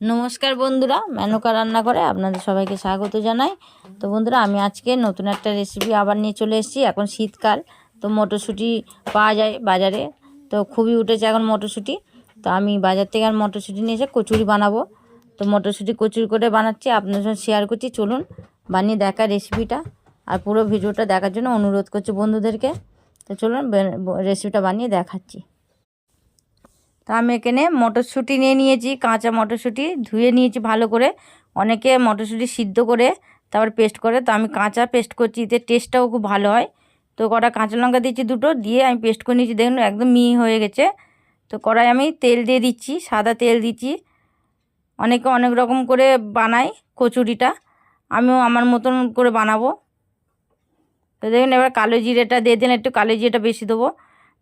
নমস্কার বন্ধুরা, মেনকা রান্না করে আপনাদের সবাইকে স্বাগত জানাই। তো বন্ধুরা, আমি আজকে নতুন একটা রেসিপি আবার নিয়ে চলে এসেছি। এখন শীতকাল, তো মটরশুঁটি পাওয়া যায় বাজারে, তো খুবই উঠেছে এখন মটরশুঁটি। তো আমি বাজার থেকে আর মটরশুঁটি নিয়ে এসে কচুরি বানাবো। তো মটরশুঁটি কচুরি করে বানাচ্ছি, আপনাদের সঙ্গে শেয়ার করছি। চলুন বানিয়ে দেখা রেসিপিটা, আর পুরো ভিডিওটা দেখার জন্য অনুরোধ করছি বন্ধুদেরকে। তো চলুন রেসিপিটা বানিয়ে দেখাচ্ছি। তো আমি এখানে মটরশুঁটি নিয়ে নিয়েছি, কাঁচা মটরশুঁটি ধুয়ে নিয়েছি ভালো করে। অনেকে মটরশুঁটি সিদ্ধ করে তারপর পেস্ট করে, তো আমি কাঁচা পেস্ট করছি, এতে টেস্টটাও খুব ভালো হয়। তো কটা কাঁচা লঙ্কা দিচ্ছি, দুটো দিয়ে আমি পেস্ট করে নিয়েছি। দেখুন একদম মিহি হয়ে গেছে। তো কড়াই আমি তেল দিয়ে দিচ্ছি, সাদা তেল দিচ্ছি। অনেকে অনেক রকম করে বানায় কচুরিটা, আমিও আমার মতন করে বানাবো। তো দেখুন এবার কালো জিরেটা দিয়ে দিন, একটু কালো জিরেটা বেশি দেবো।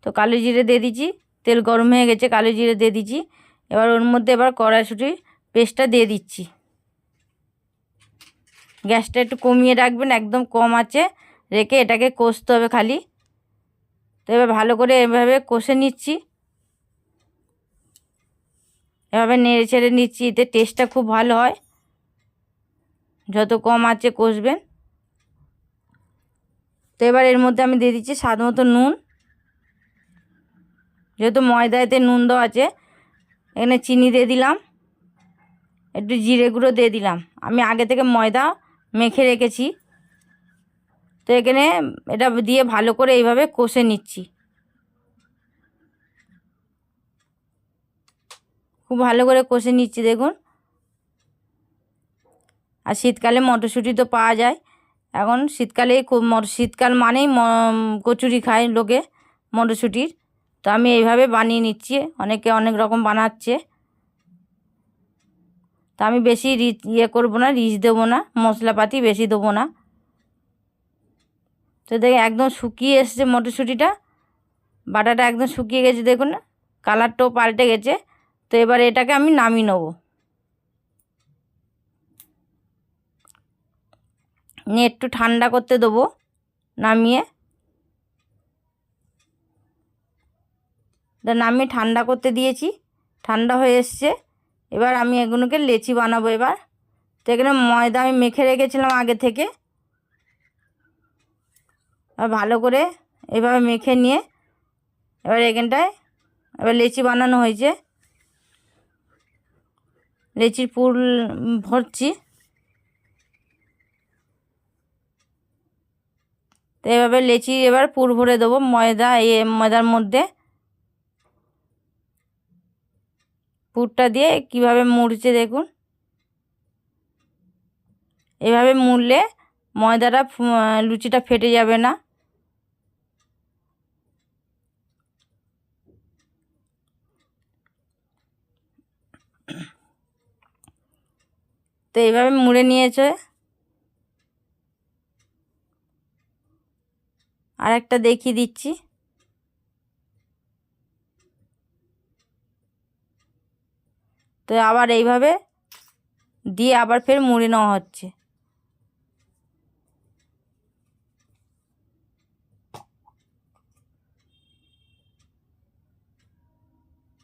তো কালো জিরে দিয়ে দিচ্ছি, তেল গরম হয়ে গেছে, কালো জিরে দিয়ে দিচ্ছি। এবার ওর মধ্যে এবার কড়াইশুঁটির পেস্টটা দিয়ে দিচ্ছি। গ্যাসটা একটু কমিয়ে রাখবেন, একদম কম আঁচে রেখে এটাকে কষতে হবে খালি। তো এবার ভালো করে এভাবে কষে নিচ্ছি, এভাবে নেড়ে ছেড়ে নিচ্ছি, এতে টেস্টটা খুব ভালো হয় যত কম আঁচে কষবেন। তো এবার এর মধ্যে আমি দিয়ে দিচ্ছি স্বাদ মতো নুন। যেহেতু ময়দাতে নুন দেওয়া আছে, এখানে চিনি দিয়ে দিলাম, একটু জিরে গুঁড়ো দিয়ে দিলাম। আমি আগে থেকে ময়দা মেখে রেখেছি। তো এখানে এটা দিয়ে ভালো করে এইভাবে কষে নিচ্ছি, খুব ভালো করে কষে নিচ্ছি দেখুন। আর শীতকালে মটরশুঁটি তো পাওয়া যায়, এখন শীতকালে শীতকাল মানেই কচুরি খায় লোকে মটরশুঁটির। তো আমি এইভাবে বানিয়ে নিচ্ছি, অনেকে অনেক রকম বানাচ্ছে। তো আমি বেশি করবো না, রিচ দেবো না, মশলাপাতি বেশি দেবো না। তো দেখে একদম শুকিয়ে এসছে মটরশুঁটিটা, বাটাটা একদম শুকিয়ে গেছে দেখুন, কালারটাও পাল্টে গেছে। তো এবার এটাকে আমি নামিয়ে নেবো, নিয়ে একটু ঠান্ডা করতে দেবো নামিয়ে। নামিয়ে ঠান্ডা করতে দিয়েছি, ঠান্ডা হয়ে এসছে। এবার আমি এগুলোকে লেচি বানাবো এবার। তো এখানে ময়দা আমি মেখে রেখেছিলাম আগে থেকে, আর ভালো করে এভাবে মেখে নিয়ে এবার এখানটায় এবার লেচি বানানো হয়েছে, লেচির পুর ভরছি। তো এভাবে লেচি এবার পুর ভরে দেবো ময়দার মধ্যে। পুরটা দিয়ে কিভাবে মুড়ছে দেখুন, এভাবে মুড়লে ময়দাটা লুচিটা ফেটে যাবে না। তো এইভাবে মুড়ে নিয়েছে। আর একটা দেখিয়ে দিচ্ছি। তো আবার এইভাবে দিয়ে আবার ফের মুড়ে নেওয়া হচ্ছে।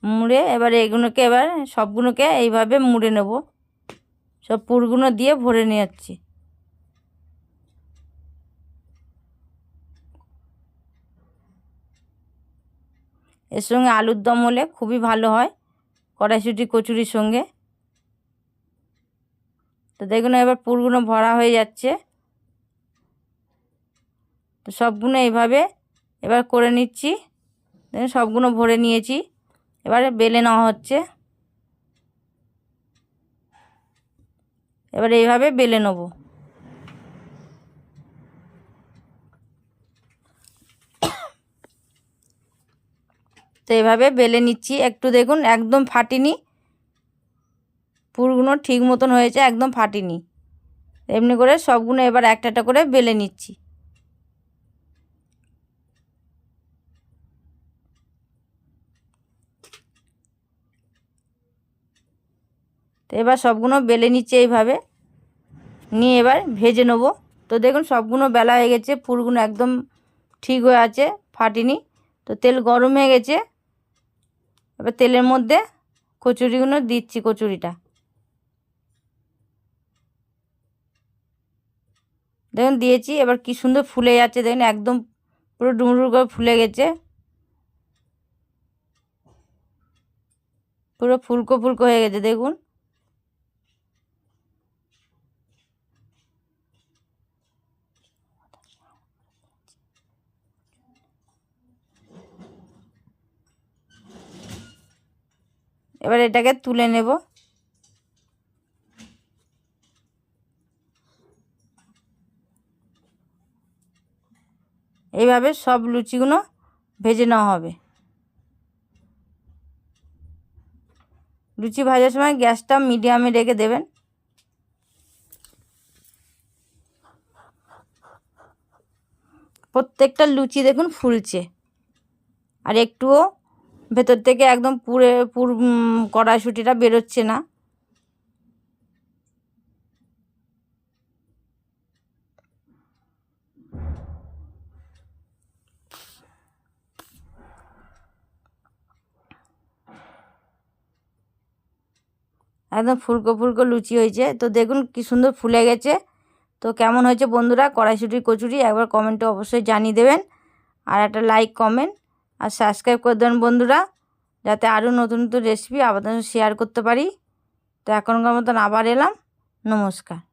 মুড়ে এবার এগুলোকে এবার সবগুলোকে এইভাবে মুড়ে নেব, সব পুরগুলো দিয়ে ভরে নিচ্ছি। এর সঙ্গে আলুর দম হলে খুবই ভালো হয় কড়াইশুঁটি কচুরির সঙ্গে। তো দেখুন এবার পুরগুলো ভরা হয়ে যাচ্ছে। তো সবগুলো এইভাবে এবার করে নিচ্ছি, দেখুন সবগুলো ভরে নিয়েছি। এবারে বেলে নেওয়া হচ্ছে, এবার এইভাবে বেলে নেব। তো এইভাবে বেলে নিচ্ছি, একটু দেখুন একদম ফাটেনি, পুরগুলো ঠিক মতন হয়েছে, একদম ফাটেনি। এমনি করে সবগুলো এবার একটা একটা করে বেলে নিচ্ছি। তো এবার সবগুলো বেলে নিচ্ছে এইভাবে, নিয়ে এবার ভেজে নেব। তো দেখুন সবগুলো বেলা হয়ে গেছে, পুরগুলো একদম ঠিক হয়ে আছে, ফাটেনি। তো তেল গরম হয়ে গেছে, এবার তেলের মধ্যে কচুরিগুলো দিচ্ছি, কচুরিটা দেখুন দিয়েছি, এবার কি সুন্দর ফুলে যাচ্ছে দেখুন, একদম পুরো ডুমডুম করে ফুলে গেছে, পুরো ফুলকো ফুলকো হয়ে গেছে দেখুন। এবার এটাকে তুলে নেব। এইভাবে সব লুচিগুলো ভেজে নেওয়া হবে। লুচি ভাজার সময় গ্যাসটা মিডিয়ামে রেখে দেবেন। প্রত্যেকটা লুচি দেখুন ফুলছে, আর একটুও ভেতর থেকে একদম কড়াইশুঁটিটা বেরোচ্ছে না। একদম ফুলকো ফুলকো লুচি হয়েছে, তো দেখুন কি সুন্দর ফুলে গেছে। তো কেমন হয়েছে বন্ধুরা কড়াইশুঁটির কচুরি, একবার কমেন্টে অবশ্যই জানিয়ে দেবেন, আর একটা লাইক কমেন্ট আর সাবস্ক্রাইব করে দেবেন বন্ধুরা, যাতে আরও নতুন নতুন রেসিপি আপনাদের শেয়ার করতে পারি। তো এখনকার মতন আবার এলাম, নমস্কার।